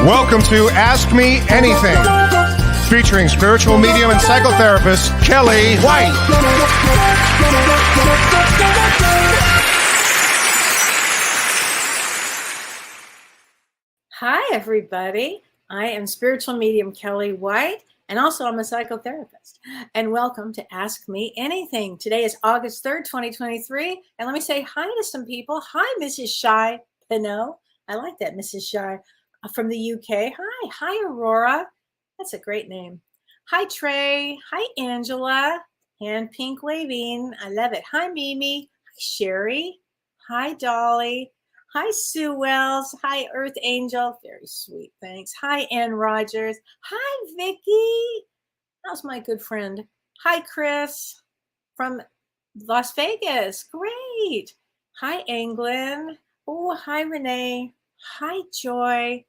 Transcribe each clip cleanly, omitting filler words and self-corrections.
Welcome to Ask Me Anything, featuring spiritual medium and psychotherapist Kellee White. Hi, everybody. I am spiritual medium Kellee White, and also I'm a psychotherapist. And welcome to Ask Me Anything. Today is August 3rd, 2023. And let me say hi to some people. Hi, Mrs. Shy Pinot. I like that, Mrs. Shy from the UK. Hi, Aurora. That's a great name. Hi, Trey. Hi, Angela. Hand pink waving. I love it. Hi, Mimi. Hi, Sherry. Hi, Dolly. Hi, Sue Wells. Hi, Earth Angel. Very sweet, thanks. Hi, Ann Rogers. Hi, Vicky. How's my good friend? Hi, Chris from Las Vegas. Great. Hi, England. Oh, hi, Renee. Hi, Joy.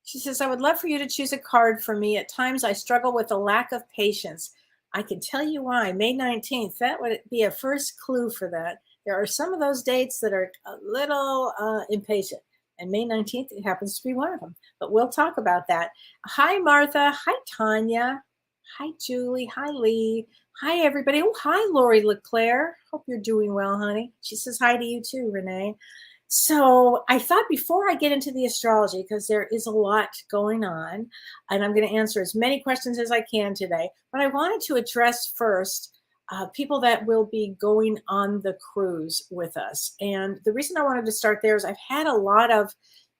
She says, I would love for you to choose a card for me. At times, I struggle with a lack of patience. I can tell you why. May 19th, that would be a first clue for that. There are some of those dates that are a little impatient, and May 19th it happens to be one of them. But we'll talk about that. Hi, Martha. Hi, Tanya. Hi, Julie. Hi, Lee. Hi, everybody. Oh, hi, Lori LeClaire. Hope you're doing well, honey. She says hi to you too, Renee. So I thought before I get into the astrology, because there is a lot going on, and I'm going to answer as many questions as I can today, but I wanted to address first people that will be going on the cruise with us. And the reason I wanted to start there is I've had a lot of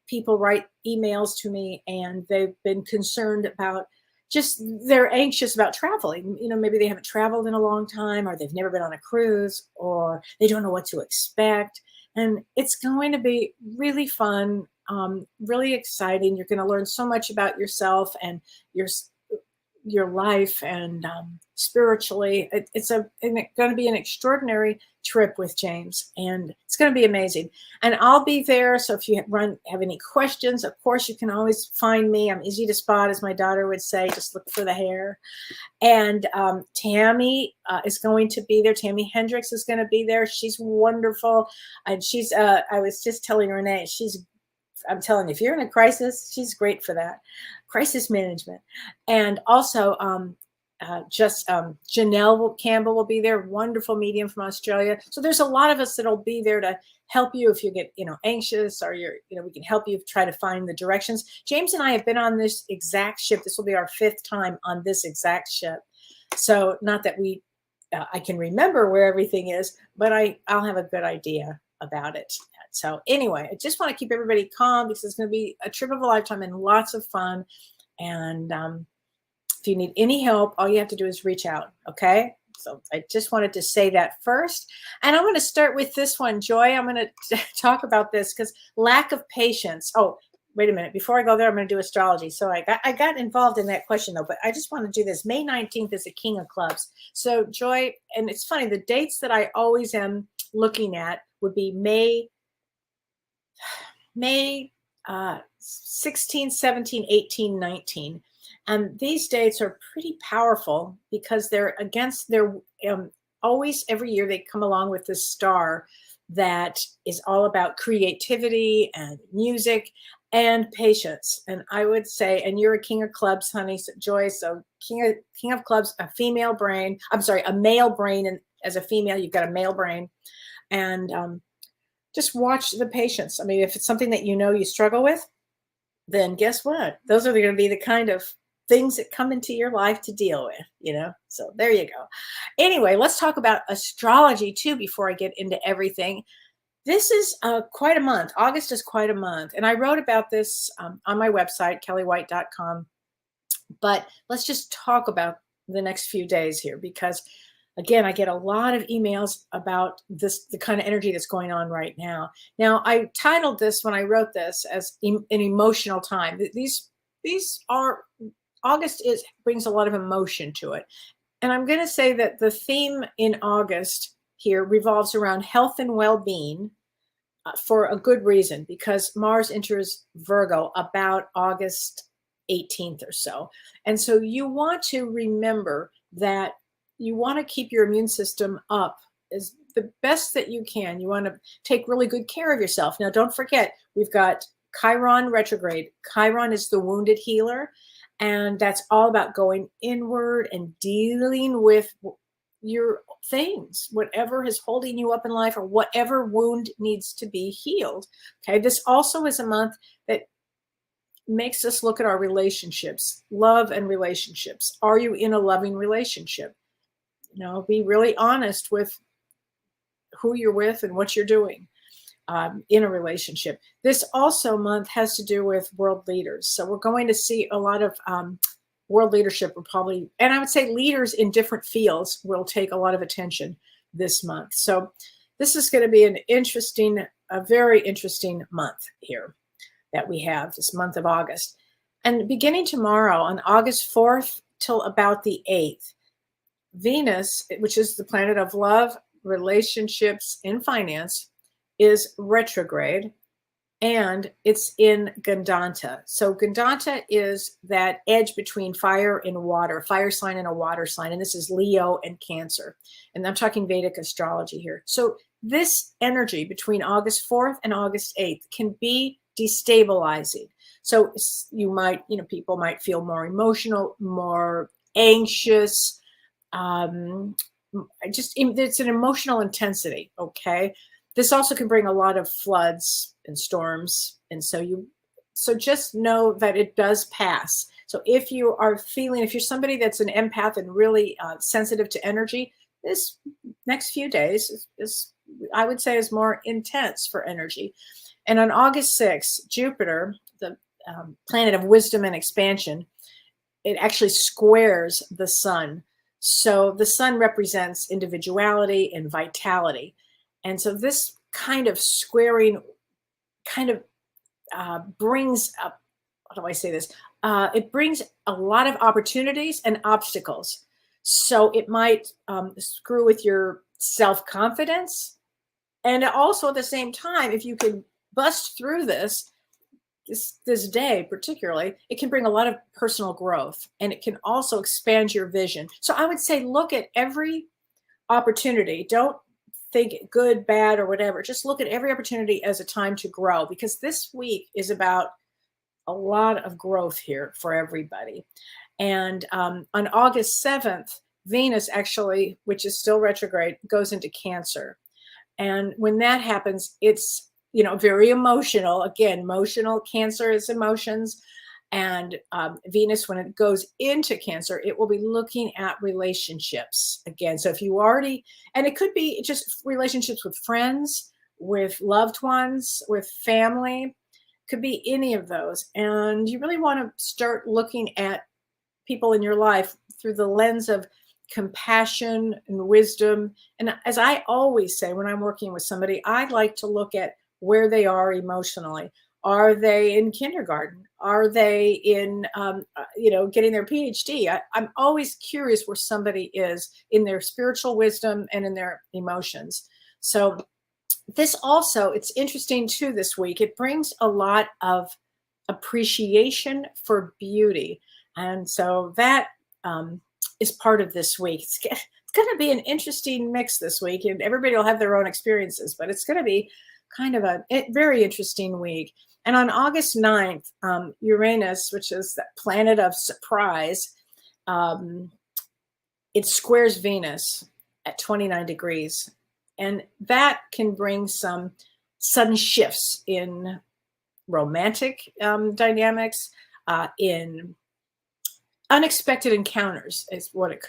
people write emails to me, and they've been concerned about they're anxious about traveling. You know, maybe they haven't traveled in a long time, or they've never been on a cruise, or they don't know what to expect. And it's going to be really fun, really exciting. You're going to learn so much about yourself and your life, and spiritually. It's going to be an extraordinary trip with James, and it's going to be amazing. And I'll be there. So if you have any questions, of course, you can always find me. I'm easy to spot, as my daughter would say. Just look for the hair. And Tammy is going to be there. Tammy Hendricks is going to be there. She's wonderful. And she's, I was just telling Renee, I'm telling you, if you're in a crisis, she's great for that. Crisis management. And also Janelle Campbell will be there, wonderful medium from Australia. So there's a lot of us that'll be there to help you if you get, anxious, or we can help you try to find the directions. James and I have been on this exact ship. This will be our 5th time on this exact ship. So not that I can remember where everything is, but I'll have a good idea about it. So anyway, I just want to keep everybody calm, because it's going to be a trip of a lifetime and lots of fun. And if you need any help, all you have to do is reach out. Okay. So I just wanted to say that first. And I'm going to start with this one, Joy. I'm going to talk about this because lack of patience. Oh, wait a minute. Before I go there, I'm going to do astrology. So I got involved in that question, though, but I just want to do this. May 19th is a King of Clubs. So Joy, and it's funny, the dates that I always am looking at would be May 16, 17, 18, 19. And these dates are pretty powerful because they're always, every year they come along with this star that is all about creativity and music and patience. And I would say, and you're a King of Clubs, honey, so Joy, so King of Clubs, a male brain, and as a female, you've got a male brain. And just watch the patience. I mean, if it's something that you struggle with, then guess what? Those are going to be the kind of things that come into your life to deal with, So there you go. Anyway, let's talk about astrology too before I get into everything. This is quite a month. August is quite a month. And I wrote about this on my website, kelleewhite.com. But let's just talk about the next few days here, because again, I get a lot of emails about the kind of energy that's going on right now. Now, I titled this when I wrote this as an emotional time. August brings a lot of emotion to it. And I'm going to say that the theme in August here revolves around health and well-being for a good reason, because Mars enters Virgo about August 18th or so. And so you want to remember that you want to keep your immune system up as the best that you can. You want to take really good care of yourself. Now, don't forget, we've got Chiron retrograde. Chiron is the wounded healer, and that's all about going inward and dealing with your things, whatever is holding you up in life or whatever wound needs to be healed. Okay, this also is a month that makes us look at our relationships, love and relationships. Are you in a loving relationship? Be really honest with who you're with and what you're doing in a relationship. This also month has to do with world leaders. So we're going to see a lot of world leadership will probably, and I would say leaders in different fields will take a lot of attention this month. So this is going to be a very interesting month here that we have this month of August. And beginning tomorrow on August 4th till about the 8th, Venus, which is the planet of love, relationships, and finance, is retrograde, and it's in Gandanta. So Gandanta is that edge between fire and water, fire sign and a water sign. And this is Leo and Cancer. And I'm talking Vedic astrology here. So this energy between August 4th and August 8th can be destabilizing. So people might feel more emotional, more anxious. It's an emotional intensity. Okay. This also can bring a lot of floods and storms. And so just know that it does pass. So if you're somebody that's an empath and really sensitive to energy, this next few days I would say is more intense for energy. And on August 6th, Jupiter, the planet of wisdom and expansion, it actually squares the sun. So the sun represents individuality and vitality. And so this kind of squaring brings up, how do I say this? It brings a lot of opportunities and obstacles. So it might screw with your self-confidence. And also at the same time, if you can bust through this day particularly, it can bring a lot of personal growth, and it can also expand your vision. So I would say look at every opportunity. Don't think good, bad, or whatever. Just look at every opportunity as a time to grow, because this week is about a lot of growth here for everybody. And on August 7th, Venus actually, which is still retrograde, goes into Cancer. And when that happens, it's very emotional. Again, emotional. Cancer is emotions. And Venus, when it goes into Cancer, it will be looking at relationships again. So if you already, and it could be just relationships with friends, with loved ones, with family, could be any of those. And you really want to start looking at people in your life through the lens of compassion and wisdom. And as I always say, when I'm working with somebody, I like to look at where they are emotionally. Are they in kindergarten? Are they in, getting their PhD? I'm always curious where somebody is in their spiritual wisdom and in their emotions. So this also, it's interesting too this week. It brings a lot of appreciation for beauty. And so that is part of this week. It's going to be an interesting mix this week, and everybody will have their own experiences, but it's going to be kind of a very interesting week. And on August 9th, Uranus, which is the planet of surprise, it squares Venus at 29 degrees. And that can bring some sudden shifts in romantic dynamics, in unexpected encounters is what it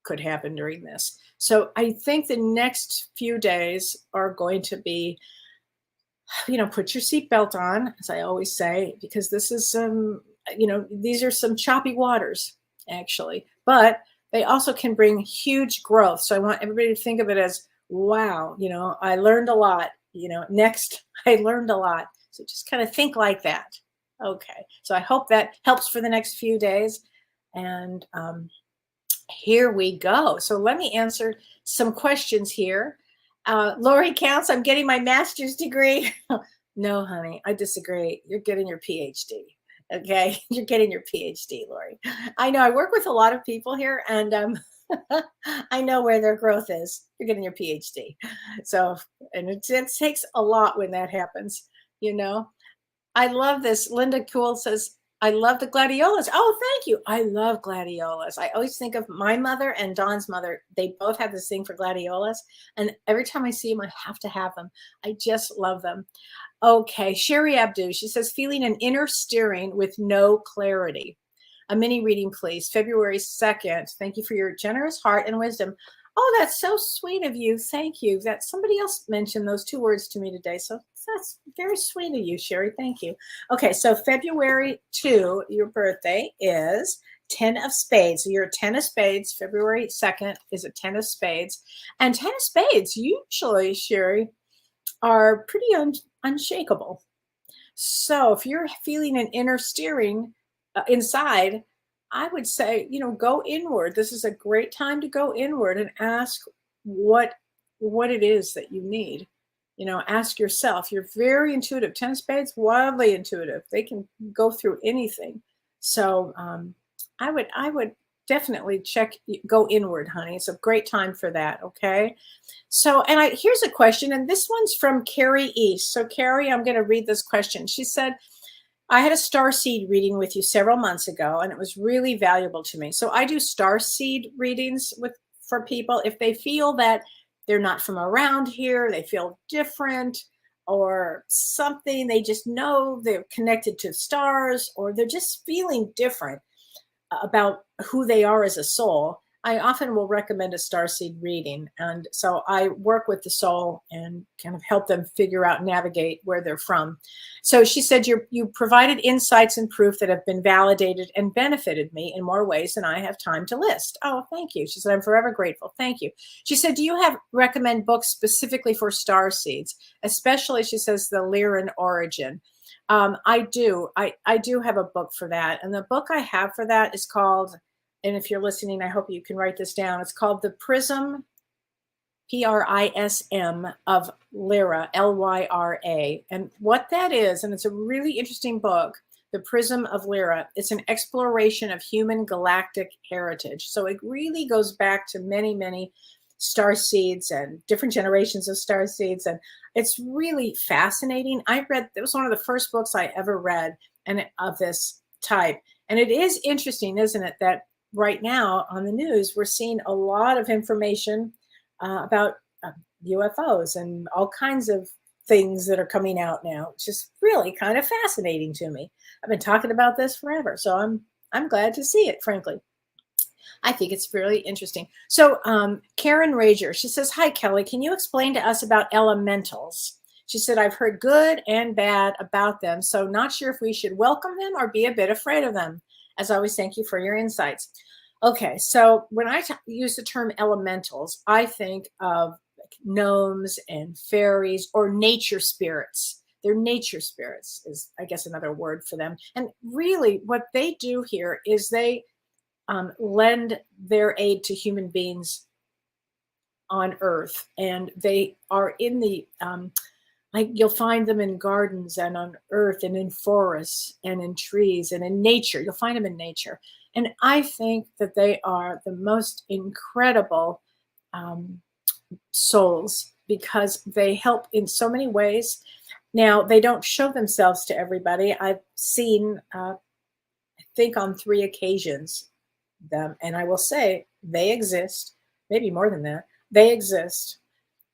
could happen during this. So I think the next few days are going to be, put your seatbelt on, as I always say, because this is these are some choppy waters, actually, but they also can bring huge growth. So I want everybody to think of it as, wow, I learned a lot, next I learned a lot. So just kind of think like that. Okay. So I hope that helps for the next few days. And here we go. So let me answer some questions here. Lori Counts, I'm getting my master's degree. No, honey, I disagree. You're getting your PhD. Okay. You're getting your PhD, Lori. I know I work with a lot of people here, and I know where their growth is. You're getting your PhD. So, and it takes a lot when that happens, I love this. Linda Cool says, I love the gladiolas. Oh, thank you. I love gladiolas. I always think of my mother and Dawn's mother. They both have this thing for gladiolas. And every time I see them, I have to have them. I just love them. Okay. Sherry Abdu, she says, feeling an inner steering with no clarity. A mini reading, please. February 2nd. Thank you for your generous heart and wisdom. Oh, that's so sweet of you. Thank you. That somebody else mentioned those two words to me today. So that's very sweet of you, Sherry. Thank you. Okay, so February 2, your birthday is 10 of spades. So you're a 10 of spades. February 2nd is a 10 of spades. And 10 of spades usually, Sherry, are pretty unshakable. So if you're feeling an inner steering inside, I would say, go inward. This is a great time to go inward and ask what it is that you need. Ask yourself. You're very intuitive. 10 of spades, wildly intuitive. They can go through anything. So I would definitely go inward, honey. It's a great time for that. Okay. So, and here's a question, and this one's from Carrie East. So Carrie, I'm going to read this question. She said, I had a starseed reading with you several months ago, and it was really valuable to me. So I do starseed readings for people if they feel that they're not from around here, they feel different or something, they just know they're connected to stars, or they're just feeling different about who they are as a soul. I often will recommend a starseed reading. And so I work with the soul and kind of help them figure out, navigate where they're from. So she said, you provided insights and proof that have been validated and benefited me in more ways than I have time to list. Oh, thank you. She said, I'm forever grateful. Thank you. She said, do you recommend books specifically for starseeds, especially, she says, the Lyran origin? I do. I do have a book for that. And the book I have for that is called, and if you're listening, I hope you can write this down. It's called The Prism, Prism of Lyra, Lyra. And what that is, and it's a really interesting book, The Prism of Lyra, it's an exploration of human galactic heritage. So it really goes back to many, many star seeds and different generations of star seeds. And it's really fascinating. It was one of the first books I ever read of this type. And it is interesting, isn't it, that right now on the news, we're seeing a lot of information about UFOs and all kinds of things that are coming out now. It's just really kind of fascinating to me. I've been talking about this forever, so I'm glad to see it, frankly. I think it's really interesting. So Karen Rager, she says, hi, Kellee, can you explain to us about elementals? She said, I've heard good and bad about them, so not sure if we should welcome them or be a bit afraid of them. As always, thank you for your insights. Okay, so when I use the term elementals, I think of gnomes and fairies or nature spirits. They're nature spirits is, I guess, another word for them. And really what they do here is they lend their aid to human beings on Earth. And they are in the, like you'll find them in gardens and on Earth and in forests and in trees and in nature. You'll find them in nature. And I think that they are the most incredible souls because they help in so many ways. Now, they don't show themselves to everybody. I've seen, I think on 3 occasions, them, and I will say they exist, maybe more than that. They exist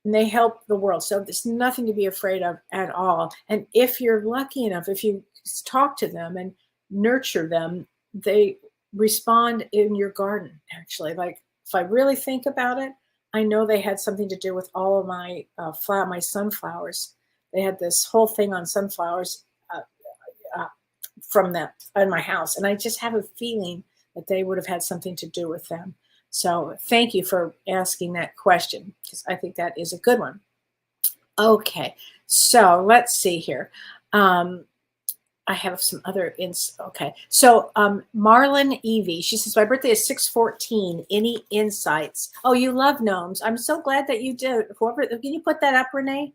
and they help the world. So there's nothing to be afraid of at all. And if you're lucky enough, if you talk to them and nurture them, they respond in your garden, actually. Like if I really think about it, I know they had something to do with all of my my sunflowers. They had this whole thing on sunflowers from that in my house. And I just have a feeling that they would have had something to do with them. So thank you for asking that question, because I think that is a good one. Okay, so let's see here. I have some other okay. So Marlon Evie, she says, my birthday is 6/14. Any insights? Oh, you love gnomes. I'm so glad that you do. Whoever, can you put that up, Renee?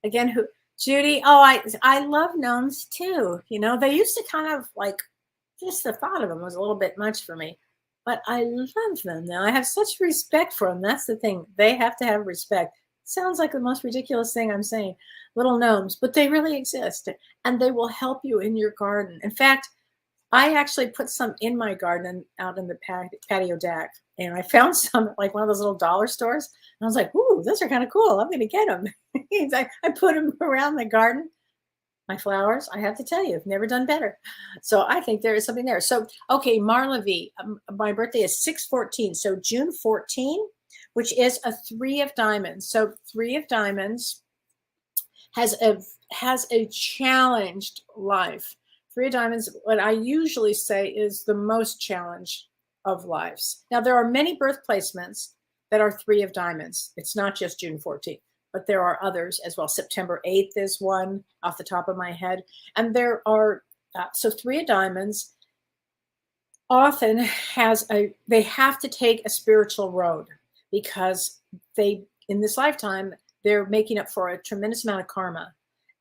Again, who? Judy. Oh, I love gnomes too. You know, they used to kind of like, just the thought of them was a little bit much for me, but I love them now. I have such respect for them. That's the thing. They have to have respect. Sounds like the most ridiculous thing I'm saying. Little gnomes, but they really exist and they will help you in your garden. In fact, I actually put some in my garden out in the patio deck, and I found some at like one of those little dollar stores. And I was like, "Ooh, those are kind of cool. I'm going to get them." I put them around the garden. My flowers, I have to tell you, have never done better. So I think there is something there. So, okay, Marla V, my birthday is 6/14. So June 14, which is a 3 of diamonds. So 3 of diamonds has a challenged life. 3 of diamonds, what I usually say is the most challenged of lives. Now, there are many birth placements that are 3 of diamonds. It's not just June 14th, but there are others as well. September 8th is one off the top of my head. And there are, so 3 of diamonds often they have to take a spiritual road because in this lifetime, they're making up for a tremendous amount of karma.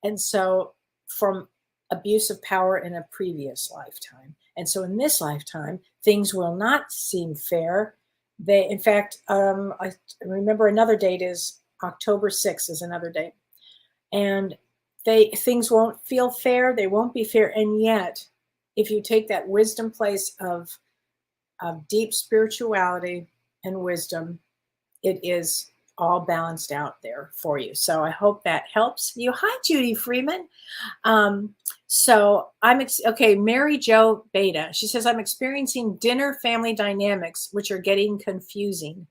And so from abuse of power in a previous lifetime. And so in this lifetime, things will not seem fair. In fact, I remember another date is October 6th is another date. And things won't feel fair. They won't be fair. And yet, if you take that wisdom place of deep spirituality and wisdom, it is all balanced out there for you. So I hope that helps you. Hi, Judy Freeman. So okay, Mary Jo Beta. She says, I'm experiencing dinner family dynamics, which are getting confusing.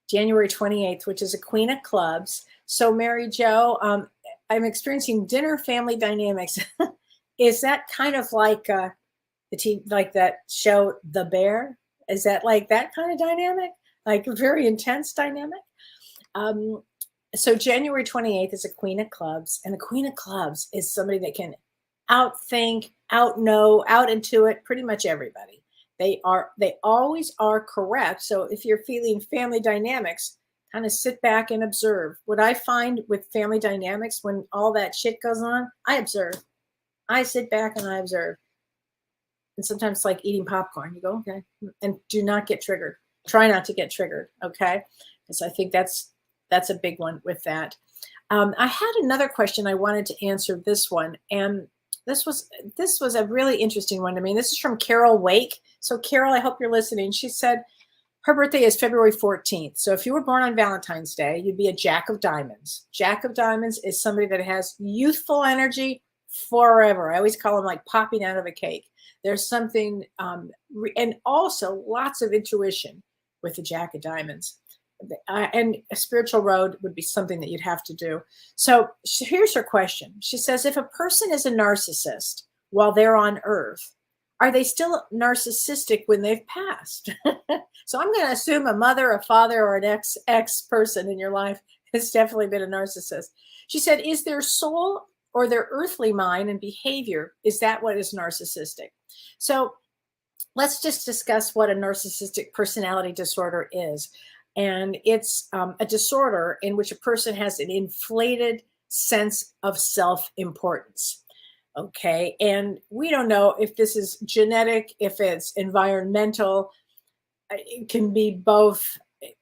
January 28th, which is a Queen of Clubs. So Mary Jo, I'm experiencing dinner family dynamics. Is that kind of like like that show, The Bear? Is that like that kind of dynamic? Like a very intense dynamic? So January 28th is a Queen of Clubs, and the Queen of Clubs is somebody that can outthink, outknow, out-intuit pretty much everybody. They always are correct. So if you're feeling family dynamics, kind of sit back and observe. What I find with family dynamics, when all that shit goes on, I observe. I sit back and I observe. And sometimes it's like eating popcorn. You go, okay, and do not get triggered. Try not to get triggered, okay? Because I think that's a big one with that. I had another question I wanted to answer this one, and this was a really interesting one to me. This is from Carol Wake. So Carol, I hope you're listening. She said her birthday is February 14th. So if you were born on Valentine's Day, you'd be a Jack of Diamonds. Jack of Diamonds is somebody that has youthful energy forever. I always call them like popping out of a cake. There's something, and also lots of intuition with the Jack of Diamonds. And a spiritual road would be something that you'd have to do. So here's her question. She says, if a person is a narcissist while they're on Earth, are they still narcissistic when they've passed? So I'm going to assume a mother, a father, or an ex person in your life has definitely been a narcissist. She said, is their soul or their earthly mind and behavior, is that what is narcissistic? So let's just discuss what a narcissistic personality disorder is. And it's a disorder in which a person has an inflated sense of self-importance. Okay. And we don't know if this is genetic, if it's environmental. It can be both.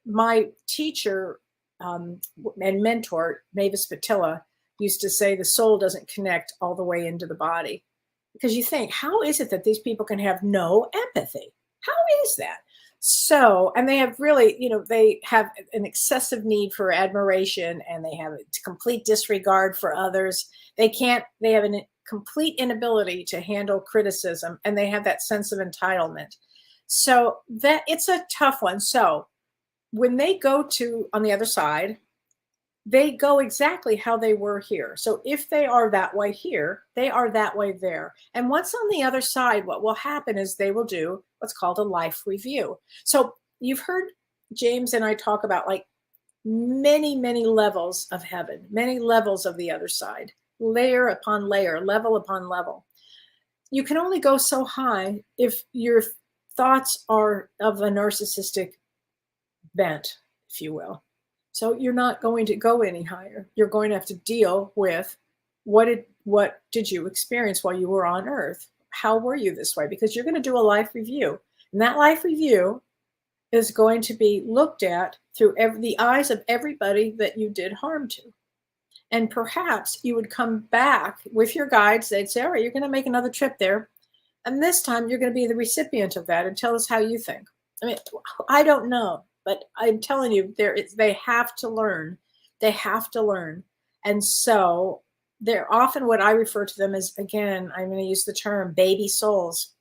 My teacher and mentor, Mavis Patilla, used to say the soul doesn't connect all the way into the body. Because you think, how is it that these people can have no empathy? How is that? So, and they have really, they have an excessive need for admiration, and they have a complete disregard for others. They have a complete inability to handle criticism, and they have that sense of entitlement. So that it's a tough one. So when they go to on the other side, they go exactly how they were here. So if they are that way here, they are that way there. And once on the other side, what will happen is they will do what's called a life review. So you've heard James and I talk about like many, many levels of heaven, many levels of the other side, layer upon layer, level upon level. You can only go so high if your thoughts are of a narcissistic bent, if you will. So you're not going to go any higher. You're going to have to deal with what did you experience while you were on Earth? How were you this way? Because you're going to do a life review. And that life review is going to be looked at through the eyes of everybody that you did harm to. And perhaps you would come back with your guides. They'd say, all right, you're going to make another trip there. And this time you're going to be the recipient of that and tell us how you think. I mean, I don't know, but I'm telling you, they have to learn. They have to learn. And so they're often what I refer to them as, again, I'm going to use the term baby souls.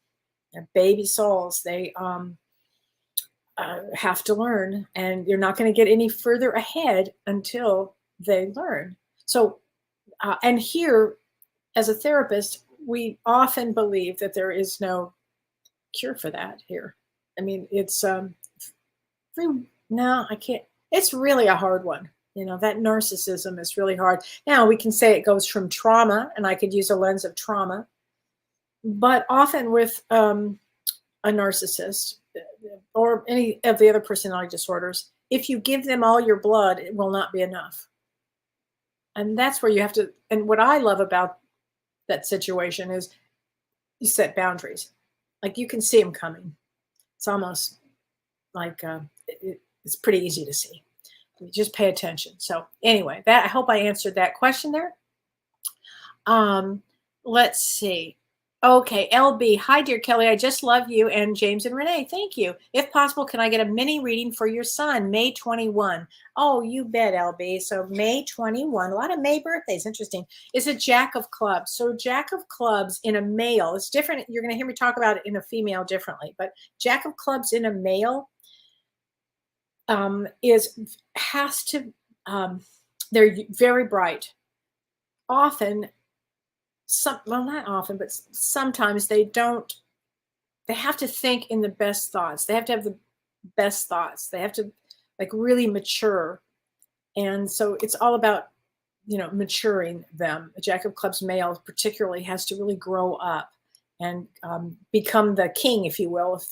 They're baby souls. They have to learn, and you're not going to get any further ahead until they learn. So, and here, as a therapist, we often believe that there is no cure for that here. I mean, it's no, I can't. It's really a hard one. That narcissism is really hard. Now, we can say it goes from trauma, and I could use a lens of trauma, but often with a narcissist or any of the other personality disorders, if you give them all your blood, it will not be enough. And that's where you have to, and what I love about that situation is you set boundaries. Like, you can see them coming. It's almost like it's pretty easy to see. You just pay attention. So anyway, I hope I answered that question there. Let's see. Okay, LB. Hi, dear Kellee. I just love you and James and Renee. Thank you. If possible, can I get a mini reading for your son, May 21? Oh, you bet, LB. So May 21, a lot of May birthdays. Interesting. Is a Jack of Clubs. So Jack of Clubs in a male, it's different. You're going to hear me talk about it in a female differently, but Jack of Clubs in a male they're very bright. Often, not often, but sometimes they have to think in the best thoughts. They have to have the best thoughts. They have to really mature. And so it's all about, maturing them. A Jack of Clubs male particularly has to really grow up and become the king, if you will,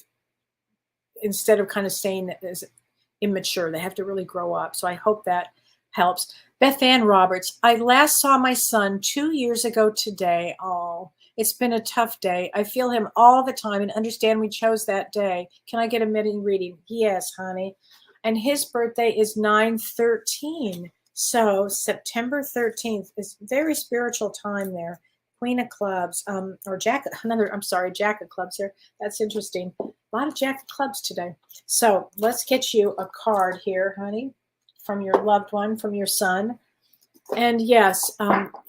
instead of kind of staying as immature. They have to really grow up. So I hope that helps. Beth Ann Roberts, I last saw my son 2 years ago today. Oh, it's been a tough day. I feel him all the time and understand we chose that day. Can I get a mini reading? Yes, honey. And his birthday is 9/13. So September 13th is very spiritual time there. Queen of Clubs, or Jack of Clubs here. That's interesting. A lot of Jack of Clubs today. So let's get you a card here, honey, from your loved one, from your son. And yes,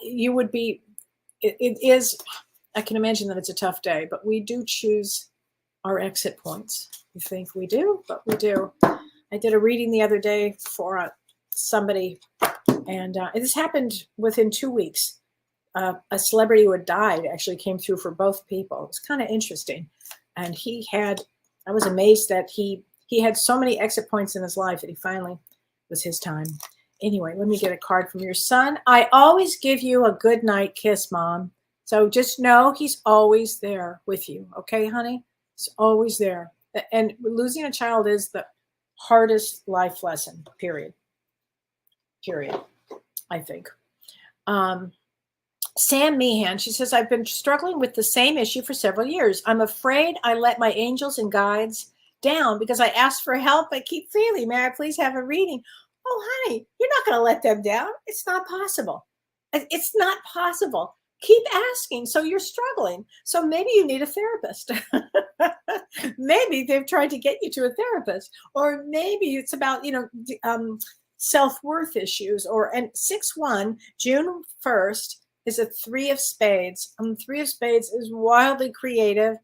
you would be, it is, I can imagine that it's a tough day, but we do choose our exit points. You think we do, but we do. I did a reading the other day for somebody, and this happened within 2 weeks. A celebrity who had died actually came through for both people. It was kind of interesting. And I was amazed that he had so many exit points in his life that he finally was his time. Anyway, let me get a card from your son. I always give you a good night kiss, Mom. So just know he's always there with you. Okay, honey? He's always there. And losing a child is the hardest life lesson, period. I think. Sam Meehan, she says, I've been struggling with the same issue for several years. I'm afraid I let my angels and guides down because I asked for help. I keep failing. May I please have a reading? Oh, honey, you're not going to let them down. It's not possible. It's not possible. Keep asking. So you're struggling. So maybe you need a therapist. Maybe they've tried to get you to a therapist, or maybe it's about, self-worth issues, and 6/1, June 1st, is a 3 of spades. 3 of spades is wildly creative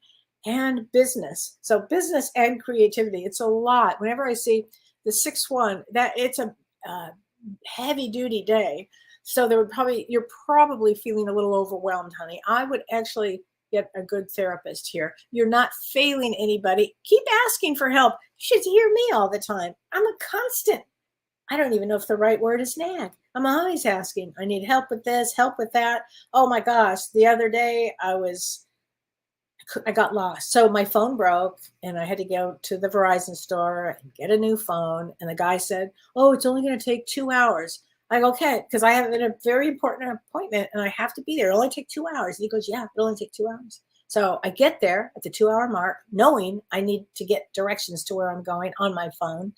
and business. So business and creativity. It's a lot. Whenever I see the 6/1, that it's a heavy duty day. So you're probably feeling a little overwhelmed, honey. I would actually get a good therapist here. You're not failing anybody. Keep asking for help. You should hear me all the time. I'm a constant. I don't even know if the right word is nag. I'm always asking. I need help with this, help with that. Oh my gosh. The other day I got lost. So my phone broke and I had to go to the Verizon store and get a new phone. And the guy said, oh, it's only going to take 2 hours. I go, okay, because I have a very important appointment and I have to be there. It'll only take 2 hours. And he goes, yeah, it'll only take 2 hours. So I get there at the 2-hour mark, knowing I need to get directions to where I'm going on my phone.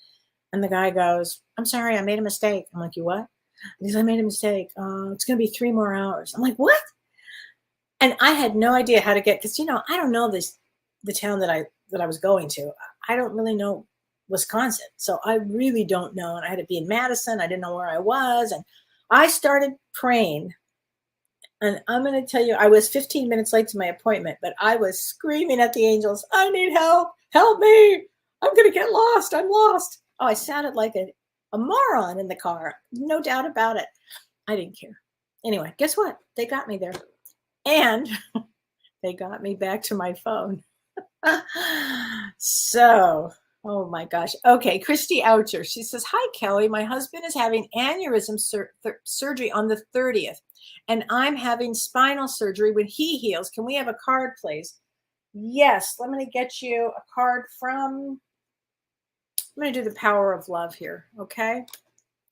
And the guy goes, "I'm sorry, I made a mistake." I'm like, "You what?" He goes, "I made a mistake. It's going to be 3 more hours." I'm like, "What?" And I had no idea how to get, because I don't know the town that I was going to. I don't really know Wisconsin, so I really don't know. And I had to be in Madison. I didn't know where I was, and I started praying. And I'm going to tell you, I was 15 minutes late to my appointment, but I was screaming at the angels, "I need help! Help me! I'm going to get lost! I'm lost!" Oh, I sounded like a moron in the car, no doubt about it. I didn't care. Anyway, guess what? They got me there. And they got me back to my phone. So, oh my gosh. Okay, Christy Oucher. She says, "Hi, Kellee. My husband is having aneurysm surgery on the 30th, and I'm having spinal surgery when he heals. Can we have a card, please?" Yes, let me get you a card from, I'm going to do the Power of Love here, okay?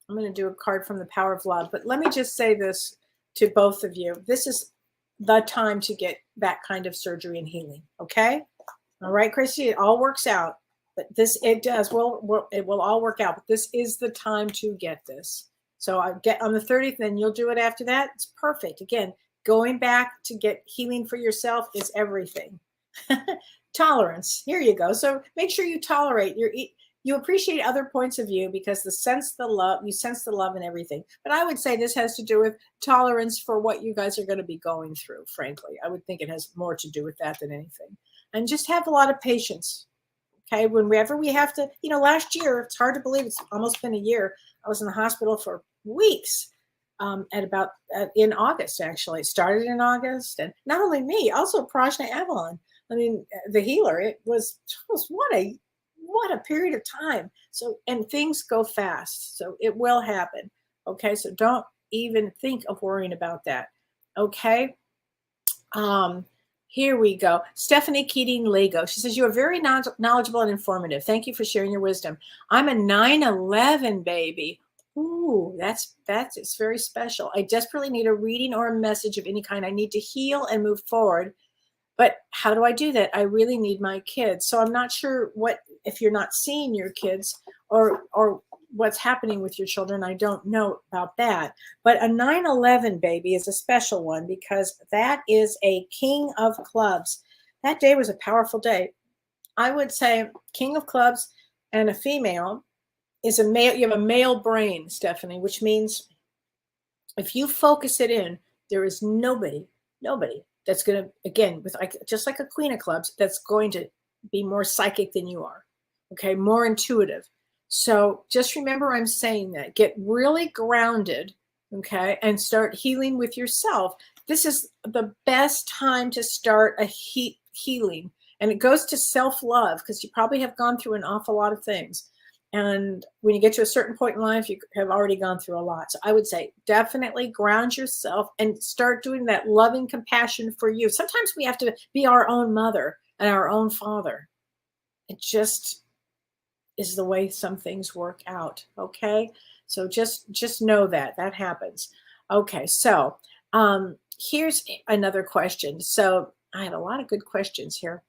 I'm going to do a card from the Power of Love, but let me just say this to both of you. This is the time to get that kind of surgery and healing, okay? All right, Christy, it all works out, but it does. Well, it will all work out, but this is the time to get this. So I get on the 30th, then you'll do it after that. It's perfect. Again, going back to get healing for yourself is everything. Tolerance. Here you go. So make sure you tolerate you appreciate other points of view, because you sense the love in everything. But I would say this has to do with tolerance for what you guys are going to be going through. Frankly, I would think it has more to do with that than anything. And just have a lot of patience. Okay. Whenever we have to, last year, it's hard to believe it's almost been a year. I was in the hospital for weeks. In August, actually. It started in August. And not only me, also Prajna Avalon. I mean, the healer, it was what a period of time. So, and things go fast. So it will happen. Okay. So don't even think of worrying about that. Okay. Here we go. Stephanie Keating Lego. She says, "You are very knowledgeable and informative. Thank you for sharing your wisdom. I'm a 9/11 baby." Ooh, it's very special. "I desperately need a reading or a message of any kind. I need to heal and move forward. But how do I do that? I really need my kids." So I'm not sure if you're not seeing your kids or what's happening with your children. I don't know about that. But a 9/11 baby is a special one, because that is a king of clubs. That day was a powerful day. I would say king of clubs and a female is a male. You have a male brain, Stephanie, which means if you focus it in, there is nobody that's going to, again, just like a queen of clubs, that's going to be more psychic than you are. Okay. More intuitive. So just remember, I'm saying that. Get really grounded. Okay. And start healing with yourself. This is the best time to start a healing. And it goes to self-love, because you probably have gone through an awful lot of things. And when you get to a certain point in life, you have already gone through a lot. So I would say definitely ground yourself and start doing that loving compassion for you. Sometimes we have to be our own mother and our own father. It just is the way some things work out. Okay. So just know that happens. Okay. So here's another question. So I have a lot of good questions here.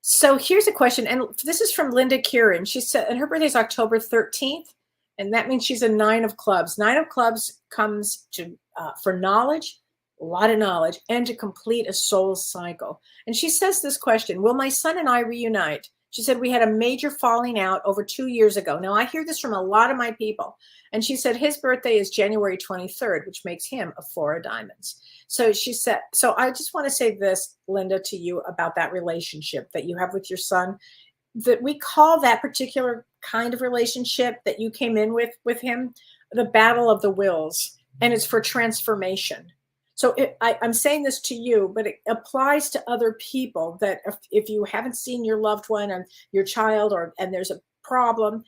So here's a question, and this is from Linda Kieran. She said, and her birthday is October 13th, and that means she's a 9 of clubs. 9 of clubs comes to for knowledge, a lot of knowledge, and to complete a soul cycle. And she says this question: "Will my son and I reunite?" She said, "We had a major falling out over 2 years ago." Now, I hear this from a lot of my people. And she said his birthday is January 23rd, which makes him a 4 of diamonds. So she said, so I just want to say this, Linda, to you about that relationship that you have with your son, that we call that particular kind of relationship that you came in with him, the battle of the wills, and it's for transformation. So I'm saying this to you, but it applies to other people, that if you haven't seen your loved one and your child, and there's a problem,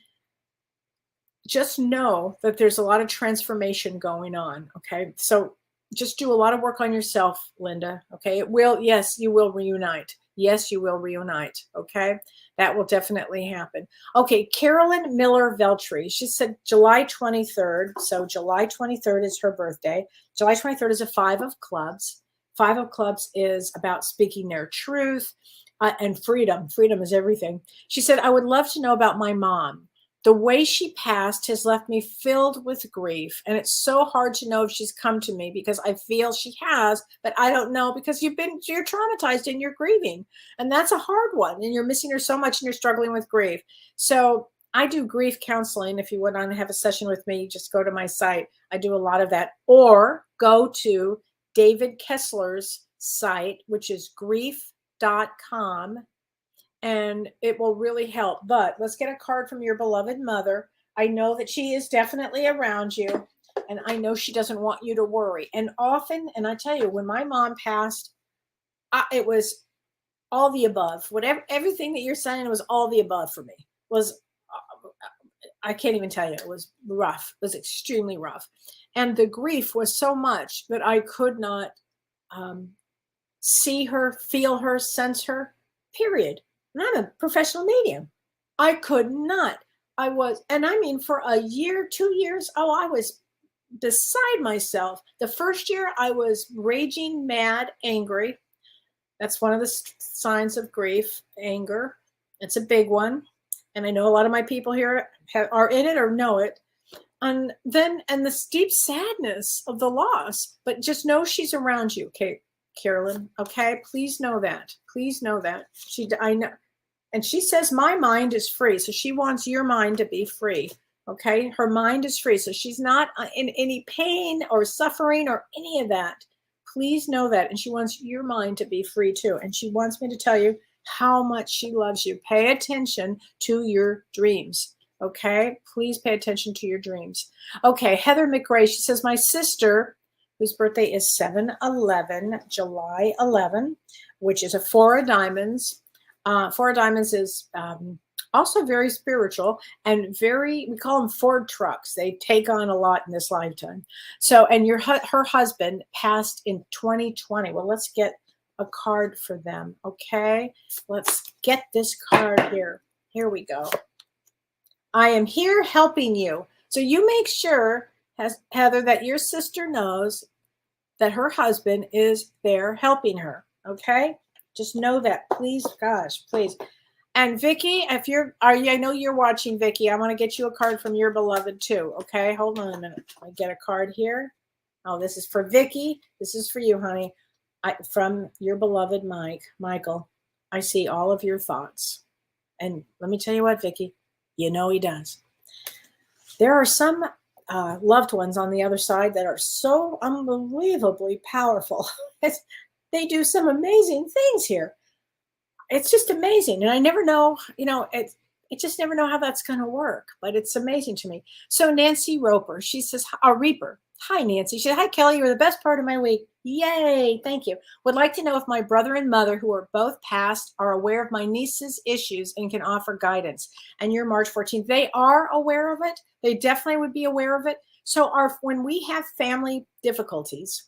just know that there's a lot of transformation going on. Okay. So just do a lot of work on yourself, Linda. Okay. Yes, you will reunite. Yes, you will reunite. Okay. That will definitely happen. Okay. Carolyn Miller Veltri. She said July 23rd. So July 23rd is her birthday. July 23rd is a 5 of clubs. Five of Clubs is about speaking their truth and freedom. Freedom is everything. She said, I would love to know about my mom. The way she passed has left me filled with grief. And it's so hard to know if she's come to me because I feel she has, but I don't know because you're traumatized and you're grieving. And that's a hard one. And you're missing her so much and you're struggling with grief. So I do grief counseling. If you want to have a session with me, just go to my site. I do a lot of that. Or go to David Kessler's site, which is grief.com. And it will really help. But let's get a card from your beloved mother. I know that she is definitely around you, and I know she doesn't want you to worry. And often, and I tell you, when my mom passed, it was all the above. Whatever, everything that you're saying was all the above for me. I can't even tell you. It was rough. It was extremely rough. And the grief was so much that I could not see her, feel her, sense her, period. And I'm a professional medium. I could not. I was, and I mean, for a year, 2 years, I was beside myself. The first year I was raging, mad, angry. That's one of the signs of grief, anger. It's a big one. And I know a lot of my people here are in it or know it. And this deep sadness of the loss, but just know she's around you. Okay, Carolyn. Okay. Please know that. Please know that. I know. And she says, my mind is free. So she wants your mind to be free. Okay. Her mind is free. So she's not in any pain or suffering or any of that. Please know that. And she wants your mind to be free too. And she wants me to tell you how much she loves you. Pay attention to your dreams. Okay. Please pay attention to your dreams. Okay. Heather McRae, she says, my sister, whose birthday is 7/11, July 11, which is a 4 of diamonds. 4 of diamonds is also very spiritual and we call them Ford trucks. They take on a lot in this lifetime. So, and her husband passed in 2020. Well, let's get a card for them. Okay. Let's get this card here. Here we go. I am here helping you. So you make sure, Heather, that your sister knows that her husband is there helping her. Okay. Just know that, please, gosh, please. And Vicky, I know you're watching, Vicky. I want to get you a card from your beloved too. Okay, hold on a minute. I get a card here. Oh, this is for Vicky. This is for you, honey. From your beloved Michael. I see all of your thoughts. And let me tell you what, Vicky, you know he does. There are some loved ones on the other side that are so unbelievably powerful. They do some amazing things here. It's just amazing. And I never know, it just never know how that's going to work, but it's amazing to me. So Nancy Roper, she says, Reaper. Hi, Nancy. She said, hi, Kelly. You're the best part of my week. Yay. Thank you. Would like to know if my brother and mother, who are both passed, are aware of my niece's issues and can offer guidance. And you're March 14th. They are aware of it. They definitely would be aware of it. So when we have family difficulties,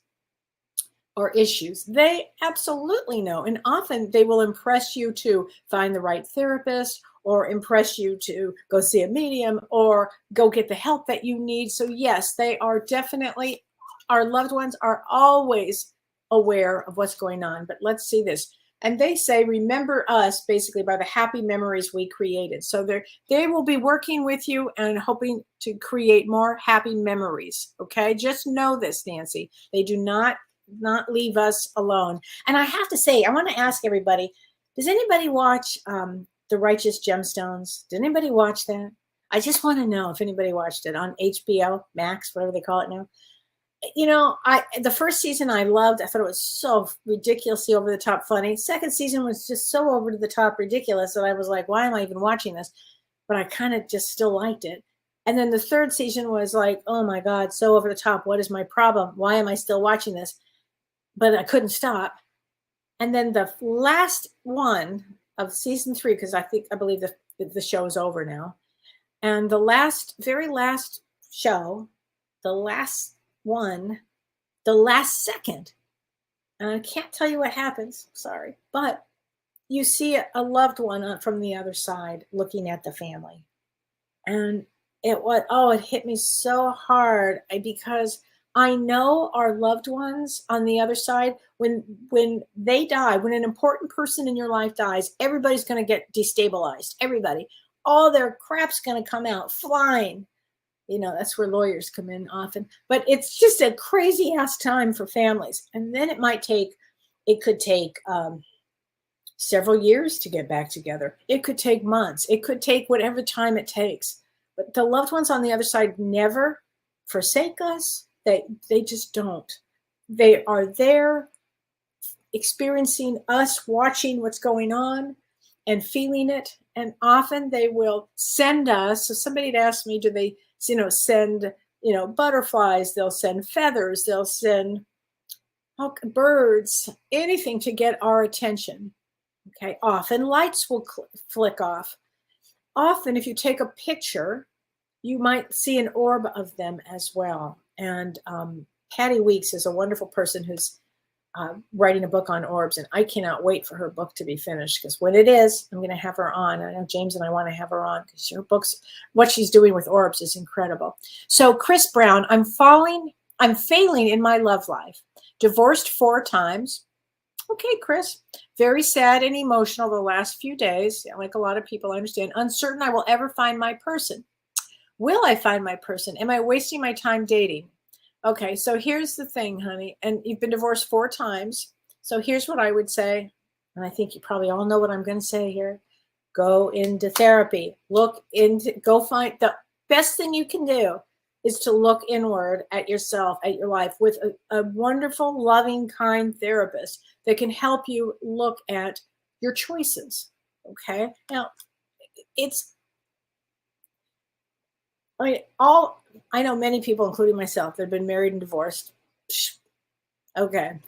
or issues, they absolutely know. And often they will impress you to find the right therapist or impress you to go see a medium or go get the help that you need. So yes, they are definitely, our loved ones are always aware of what's going on. But let's see this. And they say, remember us basically by the happy memories we created. So they will be working with you and hoping to create more happy memories. Okay. Just know this, Nancy. They do not leave us alone. And I have to say, I want to ask everybody, does anybody watch The Righteous Gemstones? Did anybody watch that? I just want to know if anybody watched it on HBO Max, whatever they call it now. The first season I loved. I thought it was so ridiculously over the top funny. Second season was just so over the top ridiculous that I was like, why am I even watching this? But I kind of just still liked it. And then the third season was like, oh my God, so over the top. What is my problem? Why am I still watching this? But I couldn't stop. And then the last one of season 3, because I believe the show is over now. And the very last show, the last one, the last second, and I can't tell you what happens, sorry, but you see a loved one from the other side looking at the family. And it hit me so hard because I know our loved ones on the other side, when they die, when an important person in your life dies, everybody's going to get destabilized. Everybody, all their crap's going to come out flying. That's where lawyers come in often. But it's just a crazy ass time for families. And then it could take several years to get back together. It could take months. It could take whatever time it takes. But the loved ones on the other side never forsake us. They just don't. They are there experiencing us, watching what's going on and feeling it. And often they will send us. So somebody had asked me, do they, send, butterflies, they'll send feathers, they'll send birds, anything to get our attention. Okay. Often lights will flick off. Often if you take a picture, you might see an orb of them as well. And Patty Weeks is a wonderful person who's writing a book on orbs, and I cannot wait for her book to be finished, because when it is, I'm going to have her on. I know James and I want to have her on because her books, what she's doing with orbs is incredible. So Chris Brown, I'm failing in my love life. Divorced 4 times. Okay, Chris, very sad and emotional the last few days. Like a lot of people, I understand. Uncertain I will ever find my person. Will I find my person? Am I wasting my time dating? Okay, so here's the thing, honey. And you've been divorced 4 times. So here's what I would say. And I think you probably all know what I'm going to say here. Go into therapy. Go find the best thing you can do is to look inward at yourself, at your life, with a wonderful, loving, kind therapist that can help you look at your choices. Okay. Now, I know many people, including myself, that have been married and divorced. Okay.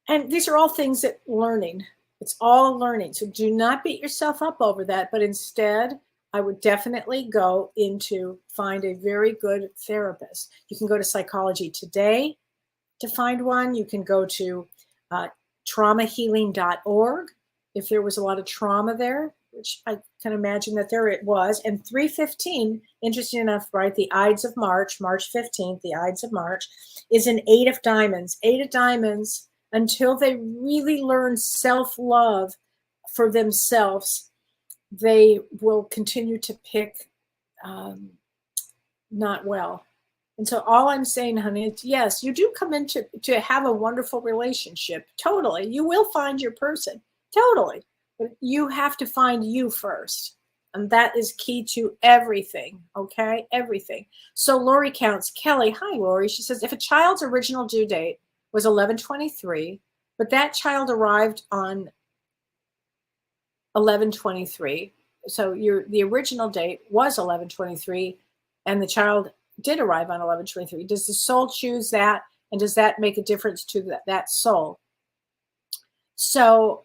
And these are all things that learning. It's all learning. So do not beat yourself up over that, but instead, I would definitely go into find a very good therapist. You can go to Psychology Today to find one. You can go to traumahealing.org if there was a lot of trauma there, which I can imagine that there it was. And 315, interesting enough, right? The Ides of March, March 15th, the Ides of March, is an 8 of diamonds. 8 of diamonds, until they really learn self-love for themselves, they will continue to pick not well. And so all I'm saying, honey, is yes, you do come into to have a wonderful relationship. Totally. You will find your person. Totally. But you have to find you first. And that is key to everything. Okay? Everything. So Lori counts. Kelly, hi, Lori. She says, if a child's original due date was 11/23, but that child arrived on 11/23. So the original date was 11/23, and the child did arrive on 11/23. Does the soul choose that, and does that make a difference to that soul? So,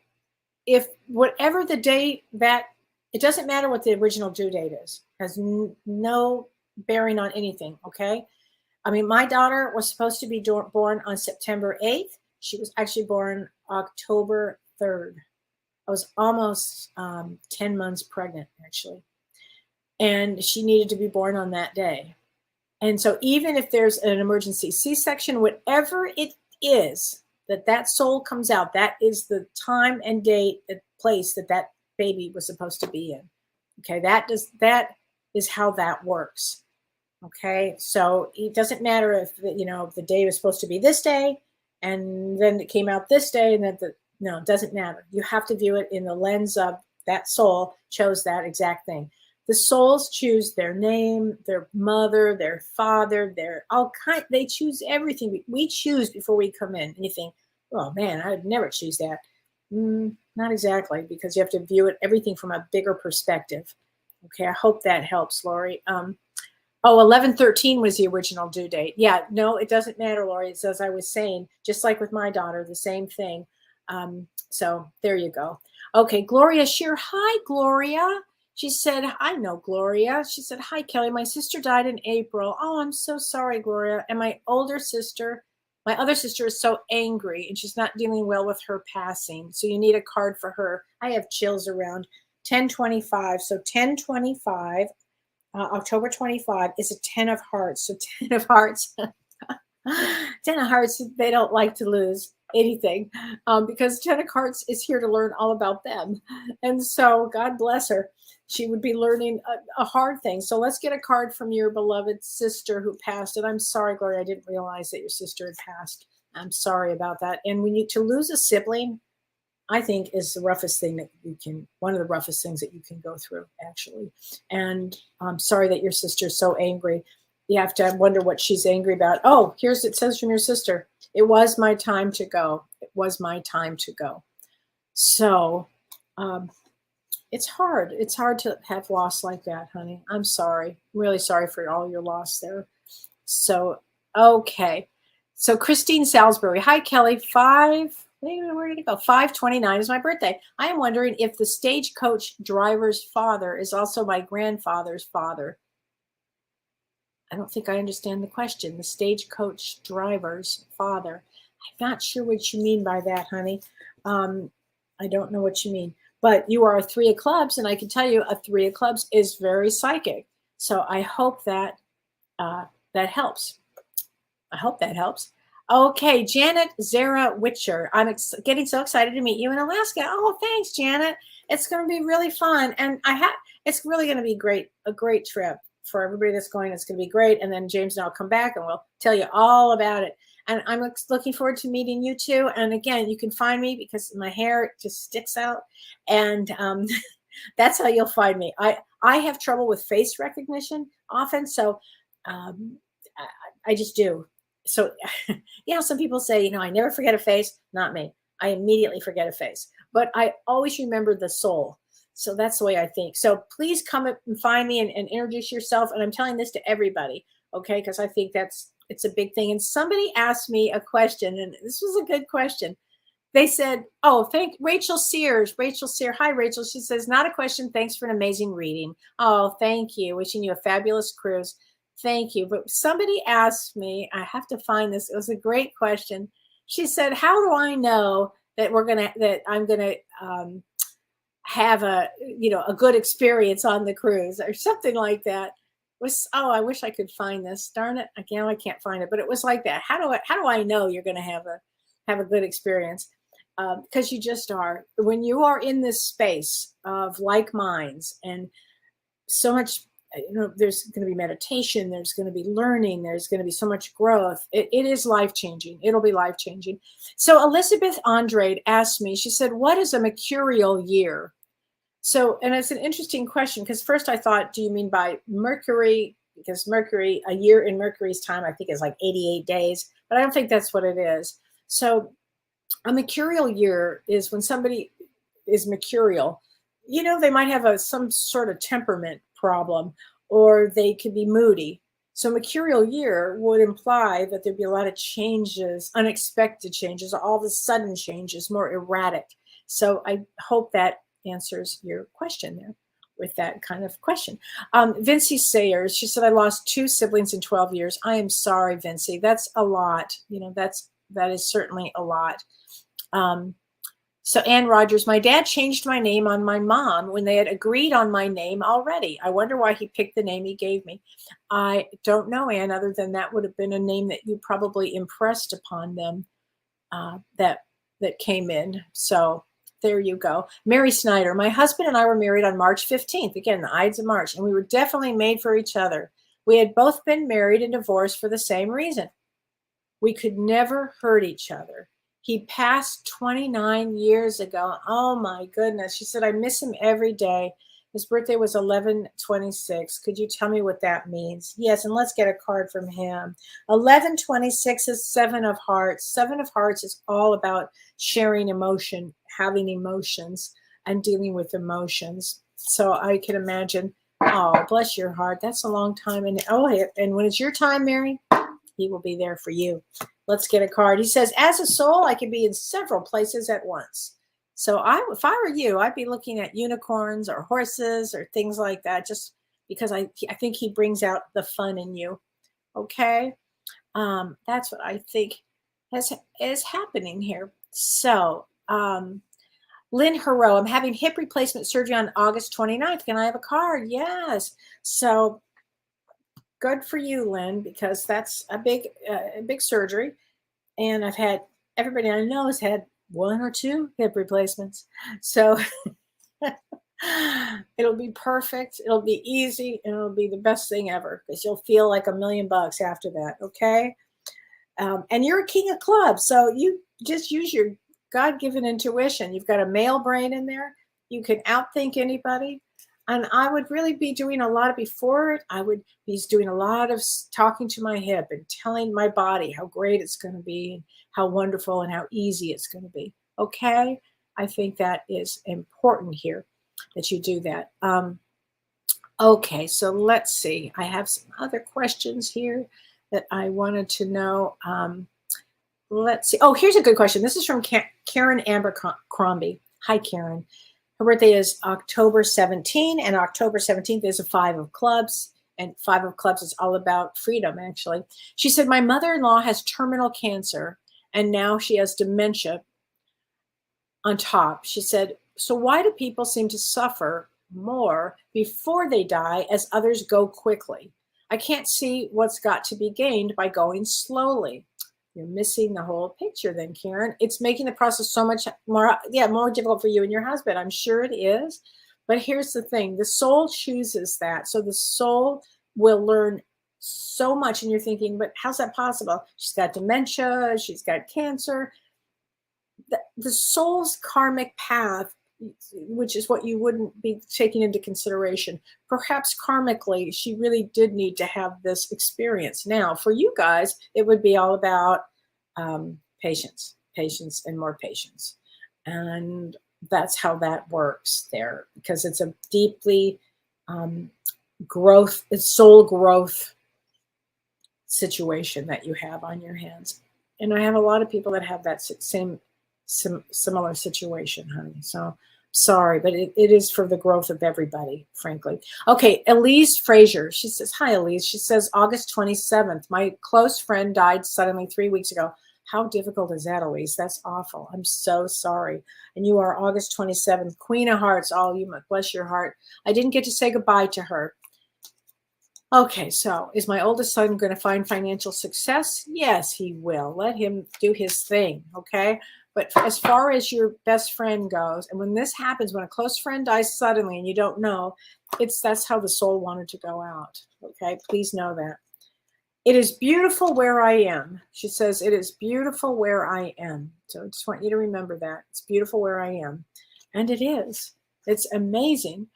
if whatever the date that it doesn't matter what the original due date is, has no bearing on anything. Okay, I mean, my daughter was supposed to be born on September 8th. She was actually born October 3rd. I was almost 10 months pregnant, actually. And she needed to be born on that day. And so even if there's an emergency C-section, whatever it is that soul comes out, that is the time and date, the place that baby was supposed to be in. Okay, that is how that works. Okay, so it doesn't matter if the day was supposed to be this day, and then it came out this day, and then no, it doesn't matter. You have to view it in the lens of that soul chose that exact thing. The souls choose their name, their mother, their father, they choose everything. We choose before we come in. And you think, oh man, I would never choose that. Not exactly, because you have to view everything from a bigger perspective. Okay, I hope that helps, Lori. 11/13 was the original due date. Yeah, no, it doesn't matter, Lori. It's as I was saying, just like with my daughter, the same thing. So there you go. Okay, Gloria Shear. Hi, Gloria. She said, I know Gloria. She said, hi, Kelly. My sister died in April. Oh, I'm so sorry, Gloria. And my other sister is so angry, and she's not dealing well with her passing. So you need a card for her. I have chills around 10/25. So 10/25, October 25 is a 10 of hearts. So 10 of hearts. Ten of Hearts, they don't like to lose anything because Ten of Hearts is here to learn all about them. And so God bless her. She would be learning a hard thing. So let's get a card from your beloved sister who passed. And I'm sorry, Gloria, I didn't realize that your sister had passed. I'm sorry about that. And we need to lose a sibling, I think, is the roughest thing that you can, one of the roughest things that you can go through, actually. And I'm sorry that your sister's so angry. You have to wonder what she's angry about. Oh, it says from your sister, it was my time to go. It was my time to go. So it's hard. It's hard to have loss like that, honey. I'm sorry. I'm really sorry for all your loss there. So, okay. So Christine Salisbury. Hi, Kellee. Where did it go? 5/29 is my birthday. I am wondering if the stagecoach driver's father is also my grandfather's father. I don't think I understand the question. The stagecoach driver's father. I'm not sure what you mean by that, honey. I don't know what you mean. But you are a 3 of clubs, and I can tell you a 3 of clubs is very psychic. So I hope that that helps. I hope that helps. Okay, Janet Zara Witcher. I'm getting so excited to meet you in Alaska. Oh, thanks, Janet. It's going to be really fun, and it's really going to be great. A great trip for everybody that's going. It's going to be great. And then James and I'll come back, and we'll tell you all about it. And I'm looking forward to meeting you too. And again, you can find me because my hair just sticks out, and that's how you'll find me. I have trouble with face recognition often, so I just do. So, some people say, I never forget a face. Not me. I immediately forget a face, but I always remember the soul. So that's the way I think. So please come up and find me and introduce yourself. And I'm telling this to everybody, okay? Because I think it's a big thing. And somebody asked me a question, and this was a good question. They said, thank Rachel Sears. Rachel Sears. Hi, Rachel. She says, not a question. Thanks for an amazing reading. Oh, thank you. Wishing you a fabulous cruise. Thank you. But somebody asked me, I have to find this. It was a great question. She said, how do I know that I'm going to have a good experience on the cruise or something like that? I wish I could find this. Darn it. Again, I can't find it, but it was like that. How do I know you're going to have a good experience? Because you just are. When you are in this space of like minds and so much, there's going to be meditation, there's going to be learning, there's going to be so much growth. It is life-changing. It'll be life-changing. So Elizabeth Andrade asked me, she said, what is a mercurial year? So, and it's an interesting question because first I thought, do you mean by Mercury? Because Mercury, a year in Mercury's time, I think is like 88 days, but I don't think that's what it is. So a mercurial year is when somebody is mercurial. They might have some sort of temperament problem, or they could be moody. So mercurial year would imply that there'd be a lot of changes, unexpected changes, all of a sudden changes, more erratic. So I hope that answers your question there with that kind of question. Vincy Sayers, she said, I lost 2 siblings in 12 years. I am sorry, Vincy. That's a lot. That is certainly a lot. So Ann Rogers, my dad changed my name on my mom when they had agreed on my name already. I wonder why he picked the name he gave me. I don't know, Ann, other than that would have been a name that you probably impressed upon them that came in. So there you go. Mary Snyder, my husband and I were married on March 15th. Again, the Ides of March, and we were definitely made for each other. We had both been married and divorced for the same reason. We could never hurt each other. He passed 29 years ago. Oh my goodness. She said, I miss him every day. His birthday was 11/26. Could you tell me what that means? Yes, and let's get a card from him. 11/26 is 7 of Hearts. 7 of Hearts is all about sharing emotion, having emotions, and dealing with emotions. So I can imagine, oh, bless your heart. That's a long time. And when it's your time, Mary, he will be there for you. Let's get a card. He says, as a soul, I can be in several places at once. So if I were you, I'd be looking at unicorns or horses or things like that, just because I think he brings out the fun in you. Okay. That's what I think is happening here. So, Lynn Hero, I'm having hip replacement surgery on August 29th. Can I have a card? Yes. So good for you, Lynn, because that's a big surgery. And I've had everybody I know has had one or two hip replacements. So it'll be perfect. It'll be easy, and it'll be the best thing ever because you'll feel like $1,000,000 after that. Okay. And you're a king of clubs. So you just use your God-given intuition. You've got a male brain in there. You can outthink anybody. And I would really be doing a lot of before it. I would be doing a lot of talking to my hip and telling my body how great it's going to be, how wonderful and how easy it's going to be. Okay. I think that is important here that you do that. Okay. So let's see. I have some other questions here that I wanted to know. Let's see. Oh, here's a good question. This is from Karen Abercrombie. Hi, Karen. Her birthday is October 17, and October 17th is a 5 of clubs. And 5 of clubs is all about freedom, actually. She said, my mother-in-law has terminal cancer, and now she has dementia on top. She said, so why do people seem to suffer more before they die as others go quickly? I can't see what's got to be gained by going slowly. You're missing the whole picture then, Karen. It's making the process so much more difficult for you and your husband. I'm sure it is. But here's the thing. The soul chooses that. So the soul will learn so much. And you're thinking, but how's that possible? She's got dementia. She's got cancer. The soul's karmic path, which is what you wouldn't be taking into consideration. Perhaps karmically, she really did need to have this experience. Now, for you guys, it would be all about patience, and more patience. And that's how that works there, because it's a deeply soul growth situation that you have on your hands. And I have a lot of people that have that similar situation, honey. So sorry, but it is for the growth of everybody, frankly. Okay, Elise Frazier. She says, hi, Elise. She says, August 27th, my close friend died suddenly 3 weeks ago. How difficult is that, Elise? That's awful. I'm so sorry. And you are August 27th, Queen of Hearts. Oh, you bless your heart. I didn't get to say goodbye to her. Okay, so is my oldest son going to find financial success? Yes, he will. Let him do his thing, okay? But as far as your best friend goes, and when this happens, when a close friend dies suddenly and you don't know, that's how the soul wanted to go out, okay? Please know that. It is beautiful where I am. She says, it is beautiful where I am. So I just want you to remember that. It's beautiful where I am. And it is. It's amazing.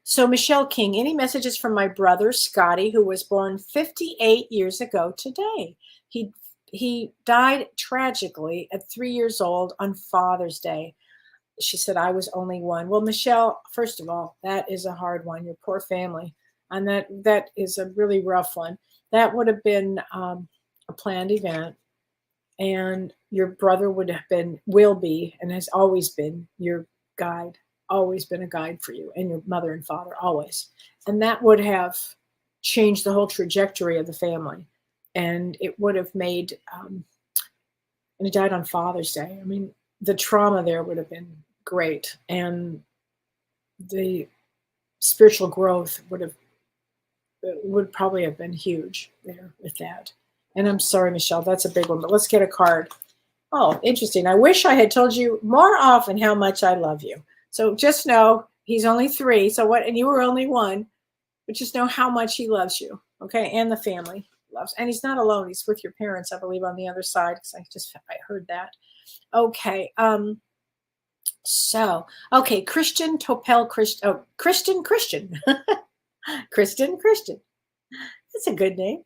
So Michelle King, any messages from my brother, Scotty, who was born 58 years ago today? He died tragically at 3 years old on Father's Day. She said, I was only one. Well, Michelle, first of all, that is a hard one. Your poor family. And that is a really rough one. That would have been a planned event. And your brother will be, and has always been your guide, always been a guide for you, and your mother and father, always. And that would have changed the whole trajectory of the family. And it would have made, and he died on Father's Day. I mean, the trauma there would have been great. And the spiritual growth would probably have been huge there with that. And I'm sorry, Michelle, that's a big one, but let's get a card. Oh, interesting. I wish I had told you more often how much I love you. So just know he's only 3. So what, and you were only 1, but just know how much he loves you. Okay. And the family loves, and he's not alone. He's with your parents, I believe, on the other side. Cause I heard that. Okay. So, okay. Christian Topel, Christian. Kristen. That's a good name.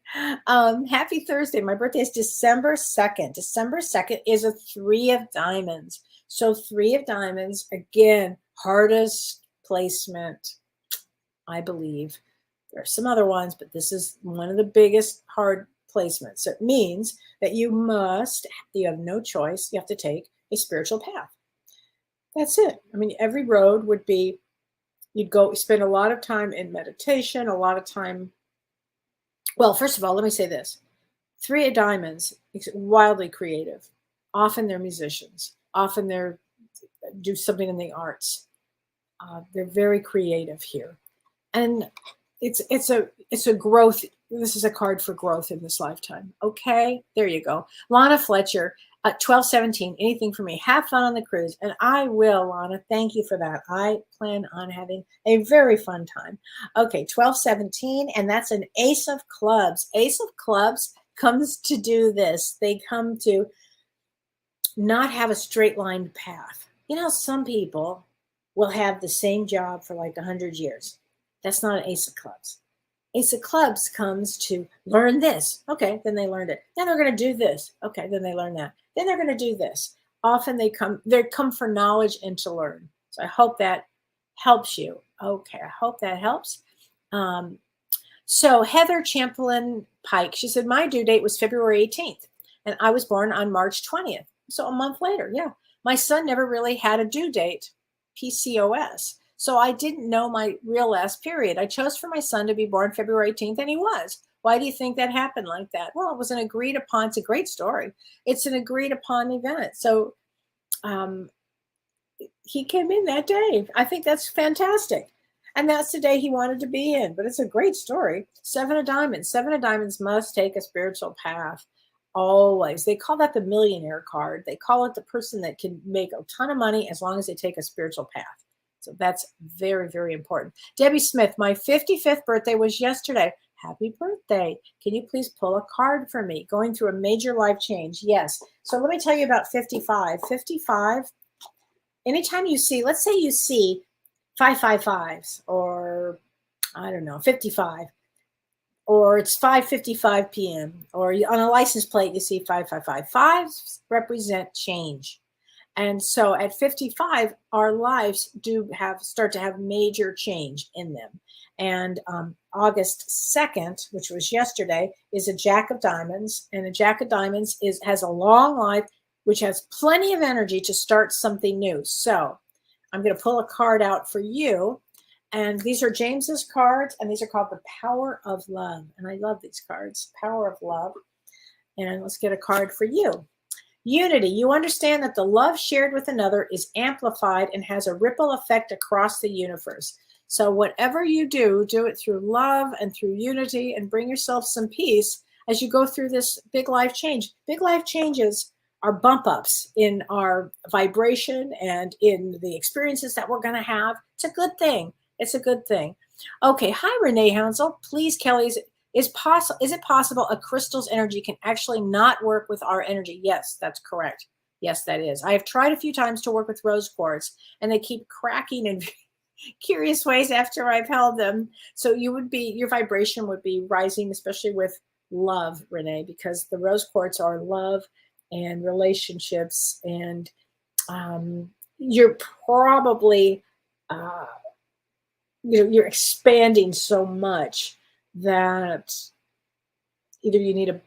Happy Thursday. My birthday is December 2nd. December 2nd is a 3 of diamonds. So 3 of diamonds, again, hardest placement, I believe. There are some other ones, but this is one of the biggest hard placements. So it means that you have no choice. You have to take a spiritual path. That's it. I mean, every road would be, you'd spend a lot of time in meditation, a lot of time. Well, first of all, let me say this. 3 of diamonds, wildly creative. Often they're musicians. Often they do something in the arts. They're very creative here. And it's a growth. This is a card for growth in this lifetime. Okay, there you go. Lana Fletcher, 1217, anything for me. Have fun on the cruise. And I will, Lana. Thank you for that. I plan on having a very fun time. Okay, 1217, and that's an Ace of Clubs. Ace of Clubs comes to do this. They come to not have a straight line path. You know, some people will have the same job for like 100 years. That's not an Ace of Clubs. Ace of Clubs comes to learn this. Okay, then they learned it. Then they're going to do this. Okay, then they learn that. Then they're going to do this. Often they come for knowledge and to learn. So I hope that helps you. Okay, I hope that helps. So Heather Champlin Pike, she said, my due date was February 18th, and I was born on March 20th. So a month later, yeah. My son never really had a due date, PCOS. So I didn't know my real last period. I chose for my son to be born February 18th, and he was. Why do you think that happened like that? Well, it was an agreed upon, it's a great story. It's an agreed upon event. So he came in that day. I think that's fantastic. And that's the day he wanted to be in. But it's a great story. Seven of Diamonds. Seven of Diamonds must take a spiritual path. Always. They call that the millionaire card. They call it the person that can make a ton of money as long as they take a spiritual path. So that's very, very important. Debbie Smith, my 55th birthday was yesterday. Happy birthday. Can you please pull a card for me? Going through a major life change. Yes. So let me tell you about 55. 55, anytime you see, let's say you see 555s or I don't know, 55, or it's 5:55 p.m. or on a license plate you see 555. Fives represent change. And so at 55, our lives do start to have major change in them. And August 2nd, which was yesterday, is a Jack of Diamonds. And a Jack of Diamonds has a long life, which has plenty of energy to start something new. So I'm going to pull a card out for you. And these are James's cards, and these are called the Power of Love. And I love these cards, Power of Love. And let's get a card for you. Unity. You understand that the love shared with another is amplified and has a ripple effect across the universe. So whatever you do, do it through love and through unity, and bring yourself some peace as you go through this big life change. Big life changes are bump ups in our vibration and in the experiences that we're going to have. It's a good thing. It's a good thing. Okay. Hi, Renee Hounsel. Please, Kellee, is it possible a crystal's energy can actually not work with our energy? Yes, that's correct. Yes, that is. I have tried a few times to work with rose quartz, and they keep cracking in curious ways after I've held them. So your vibration would be rising, especially with love, Renee, because the rose quartz are love and relationships, and you're probably you're expanding so much that either you need to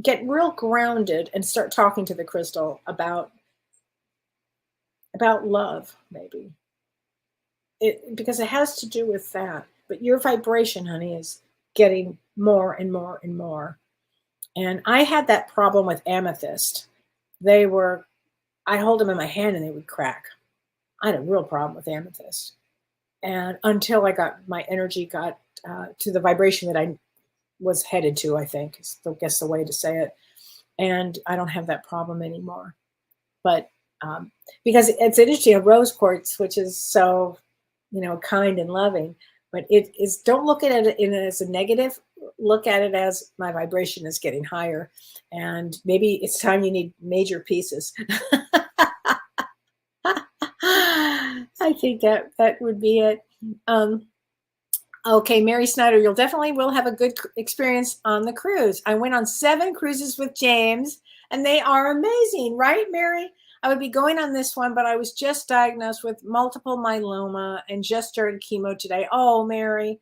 get real grounded and start talking to the crystal about love, maybe. Because it has to do with that. But your vibration, honey, is getting more and more and more. And I had that problem with amethyst. I hold them in my hand and they would crack. I had a real problem with amethyst. And until my energy got to the vibration that I was headed to, I think, is I guess the way to say it. And I don't have that problem anymore. But because it's interesting, a rose quartz, which is so, kind and loving, but it is, don't look at it as a negative. Look at it as my vibration is getting higher, and maybe it's time you need major pieces. I think that would be it. Okay, Mary Snyder, you'll definitely will have a good experience on the cruise. I went on 7 cruises with James, and they are amazing, right, Mary? I would be going on this one, but I was just diagnosed with multiple myeloma and just started chemo today. Oh, Mary.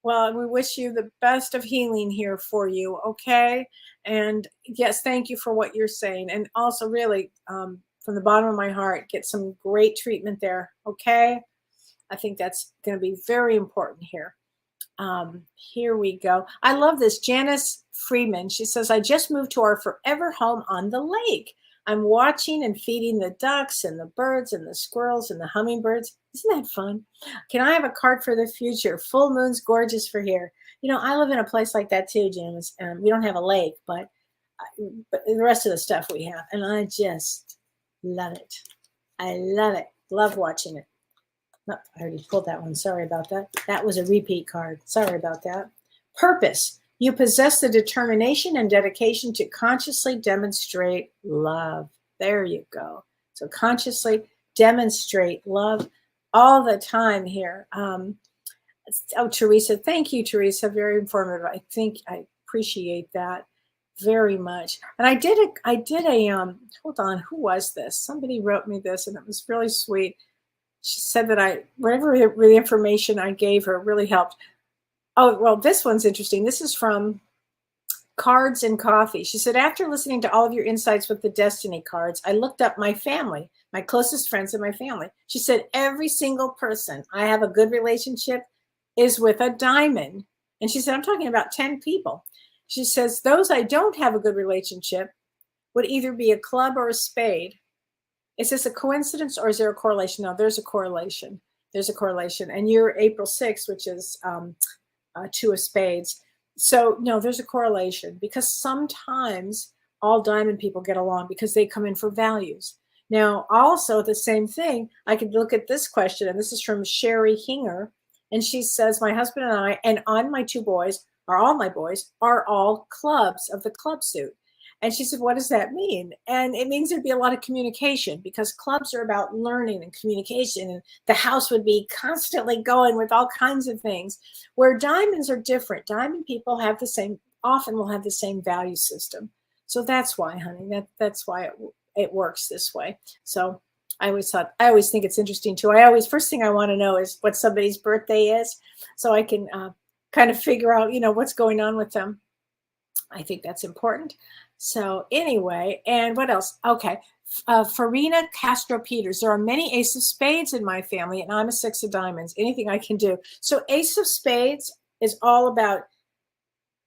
Well, we wish you the best of healing here for you, okay? And yes, thank you for what you're saying. And also, really, from the bottom of my heart, get some great treatment there, okay? I think that's going to be very important here. Here we go. I love this. Janice Freeman, she says, I just moved to our forever home on the lake. I'm watching and feeding the ducks and the birds and the squirrels and the hummingbirds. Isn't that fun? Can I have a card for the future? Full moon's gorgeous for here. You know, I live in a place like that too, James. We don't have a lake, but the rest of the stuff we have. And I just love it. I love it. Love watching it. No, I already pulled that one. Sorry about that. That was a repeat card. Sorry about that. Purpose. You possess the determination and dedication to consciously demonstrate love. There you go. So consciously demonstrate love all the time here. Oh, Teresa. Thank you, Teresa. Very informative. I think I appreciate that very much. And I did a hold on, who was this? Somebody wrote me this and it was really sweet. She said that whatever the information I gave her really helped. Oh, well, this one's interesting. This is from Cards and Coffee. She said, after listening to all of your insights with the destiny cards, I looked up my family, my closest friends in my family. She said, every single person I have a good relationship is with a diamond. And she said, I'm talking about 10 people. She says, those I don't have a good relationship would either be a club or a spade. Is this a coincidence or is there a correlation? No, there's a correlation. There's a correlation. And you're April 6th, which is 2 of spades. So no, there's a correlation because sometimes all diamond people get along because they come in for values. Now, also the same thing, I could look at this question, and this is from Sherry Hinger. And she says, my husband and I, and on my 2 boys, or all my boys, are all clubs of the club suit. And she said, what does that mean? And it means there'd be a lot of communication because clubs are about learning and communication. And the house would be constantly going with all kinds of things. Where diamonds are different. Diamond people have often will have the same value system. So that's why, honey, that's why it works this way. So I always think it's interesting too. First thing I want to know is what somebody's birthday is so I can kind of figure out, what's going on with them. I think that's important. So anyway, and what else? Okay. Farina Castro Peters. There are many ace of spades in my family, and I'm a 6 of diamonds. Anything I can do. So ace of spades is all about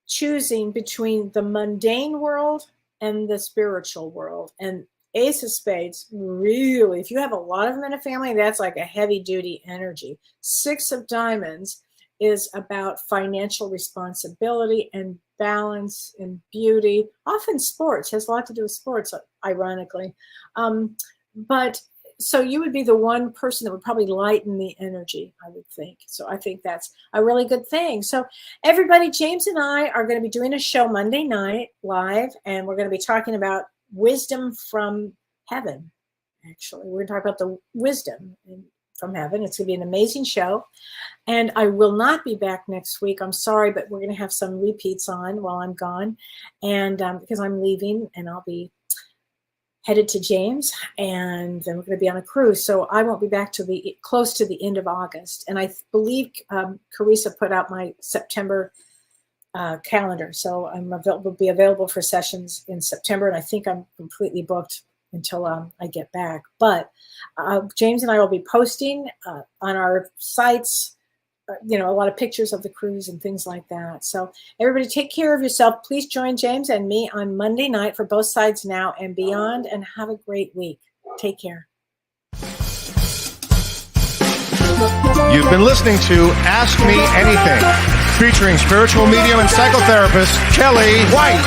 choosing between the mundane world and the spiritual world. And ace of spades, really, if you have a lot of them in a family, that's like a heavy duty energy. 6 of diamonds is about financial responsibility and balance and beauty. Often sports has a lot to do with sports, ironically. But so you would be the one person that would probably lighten the energy, I would think. So I think that's a really good thing. So everybody, James and I are going to be doing a show Monday night live, and we're going to be talking about wisdom from heaven. Actually, we're going to talk about the wisdom from heaven. It's going to be an amazing show. And I will not be back next week. I'm sorry, but we're going to have some repeats on while I'm gone. And because I'm leaving and I'll be headed to James, and then we're going to be on a cruise. So I won't be back till close to the end of August. And I believe Carissa put out my September calendar. So will be available for sessions in September. And I think I'm completely booked until I get back. But James and I will be posting on our sites, a lot of pictures of the cruise and things like that. So everybody take care of yourself. Please join James and me on Monday night for Both Sides Now and Beyond, and have a great week. Take care. You've been listening to Ask Me Anything, featuring spiritual medium and psychotherapist Kellee White.